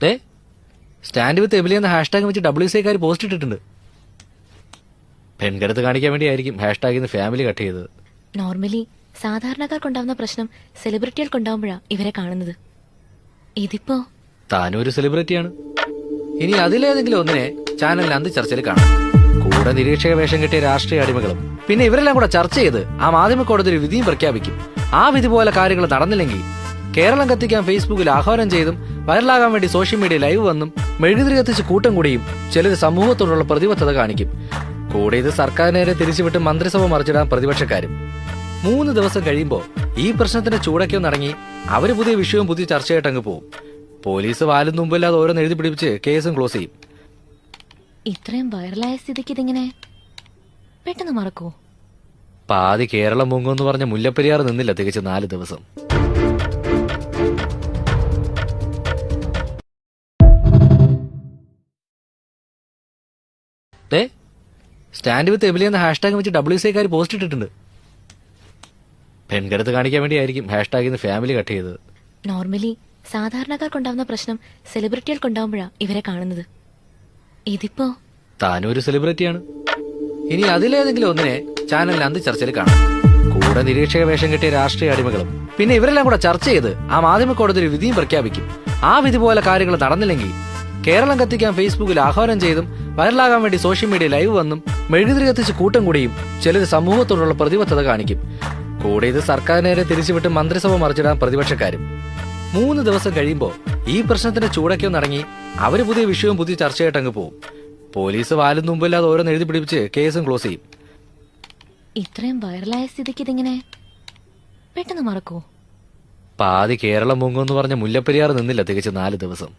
They stand with Emily എന്ന hashtag വെച്ച് WCക്കാർ post ഇട്ടിട്ടുണ്ട്. പെൺകരുത്ത് കാണിക്കാൻ വേണ്ടിയായിരിക്കും ഹാഷ്ടാഗിന്ന് ഫാമിലി കട്ട് ചെയ്തത്. നോർമലി സാധാരണക്കാർക്കുണ്ടാവുന്ന പ്രശ്നം സെലിബ്രിറ്റികൾക്കുണ്ടാവുമ്പോഴാ ഇവരെ കാണുന്നത്. ഇതിപ്പോ താനും ഒരു സെലിബ്രിറ്റിയാണ്. ഇനി അതിലേതെങ്കിലും ഒന്നിനെ ചാനലിൽ അന്ത് ചർച്ചയിൽ കാണാം. കൂടെ നിരീക്ഷക വേഷം കെട്ടിയ രാഷ്ട്രീയ അടിമകളും. പിന്നെ ഇവരെല്ലാം കൂടെ ചർച്ച ചെയ്ത് ആ മാധ്യമ കോടതി ഒരു വിധിയും പ്രഖ്യാപിക്കും. ആ വിധി പോലെ കാര്യങ്ങൾ നടന്നില്ലെങ്കിൽ കേരളം കത്തിക്കാൻ ഫേസ്ബുക്കിൽ ആഹ്വാനം ചെയ്തും വൈറലാകാൻ വേണ്ടി സോഷ്യൽ മീഡിയ ലൈവ് വന്നും മെഴുകുതിരി കത്തിച്ച് കൂട്ടം കൂടിയും ചിലർ സമൂഹത്തോടുള്ള പ്രതിബദ്ധത കാണിക്കും. കൂടെ ഇത് സർക്കാരിനെ തിരിച്ചുവിട്ട് മന്ത്രിസഭ മറിച്ചിടാൻ പ്രതിപക്ഷക്കാരും. 3 ദിവസം കഴിയുമ്പോൾ ഈ പ്രശ്നത്തിന്റെ ചൂടൊക്കെ ഒന്നിറങ്ങി അവര് പുതിയ വിഷയവും പുതിയ ചർച്ചയായിട്ട് അങ്ങ് പോകും. പോലീസ് വാലും തുമ്പില്ലാതെ ഓരോന്ന് എഴുതി പിടിപ്പിച്ച് കേസും ക്ലോസ് ചെയ്യും. ഇത്രയും വൈറലായ സ്ഥിതിക്ക് ഇതിങ്ങനെ പെട്ടെന്ന് മറക്കോ? പാതി കേരളം മുങ്ങുമെന്ന് പറഞ്ഞ മുല്ലപ്പെരിയാർ നിന്നില്ല തികച്ച് 4 ദിവസം. ദേ സ്റ്റാൻഡ് വിത്ത് എമിലി എന്ന ഹാഷ്ടാഗ് വെച്ച് WCക്കാർ പോസ്റ്റ് ഇട്ടിട്ടുണ്ട്. പെൺകരുത്ത് കാണിക്കാൻ വേണ്ടിയായിരിക്കും ഹാഷ്ടാഗിന്ന് ഫാമിലി കട്ട് ചെയ്തത്. നോർമലി സാധാരണക്കാർക്കുണ്ടാവുന്ന പ്രശ്നം സെലിബ്രിറ്റികൾക്കുണ്ടാവുമ്പോഴാ ഇവരെ കാണുന്നത്. ഇതിപ്പോ താനും ഒരു സെലിബ്രിറ്റിയാണ്. ഇനി അതിലേതെങ്കിലും ഒന്നിനെ ചാനലിൽ അന്ത് ചർച്ചയിൽ കാണാം. കൂടെ നിരീക്ഷക വേഷം കെട്ടിയ രാഷ്ട്രീയ അടിമകളും. പിന്നെ ഇവരെല്ലാം കൂടെ ചർച്ച ചെയ്ത് ആ മാധ്യമ കോടതി ഒരു വിധിയും പ്രഖ്യാപിക്കും. ആ വിധി പോലെ കാര്യങ്ങൾ നടന്നില്ലെങ്കിൽ കേരളം കത്തിക്കാൻ ഫേസ്ബുക്കിൽ ആഹ്വാനം ചെയ്തും വൈറലാകാൻ വേണ്ടി സോഷ്യൽ മീഡിയ ലൈവ് വന്നും മെഴുകുതിരി കത്തിച്ച് കൂട്ടം കൂടിയും ചിലർ സമൂഹത്തോടുള്ള പ്രതിബദ്ധത കാണിക്കും. കൂടെ ഇത് സർക്കാരിനെ തിരിച്ചുവിട്ട് മന്ത്രിസഭ മറിച്ചിടാൻ പ്രതിപക്ഷക്കാരും. 3 ദിവസം കഴിയുമ്പോൾ ഈ പ്രശ്നത്തിന്റെ ചൂടൊക്കെ ഒന്നിറങ്ങി അവര് പുതിയ വിഷയവും പുതിയ ചർച്ചയായിട്ട് അങ്ങ് പോകും. പോലീസ് വാലും തുമ്പില്ലാതെ ഓരോന്ന് എഴുതി പിടിപ്പിച്ച് കേസും ക്ലോസ് ചെയ്യും. ഇത്രയും വൈറലായ സ്ഥിതിക്ക് ഇതിങ്ങനെ പെട്ടെന്ന് മറക്കോ? പാതി കേരളം മുങ്ങുമെന്ന് പറഞ്ഞ മുല്ലപ്പെരിയാർ നിന്നില്ല തികച്ച് 4 ദിവസം.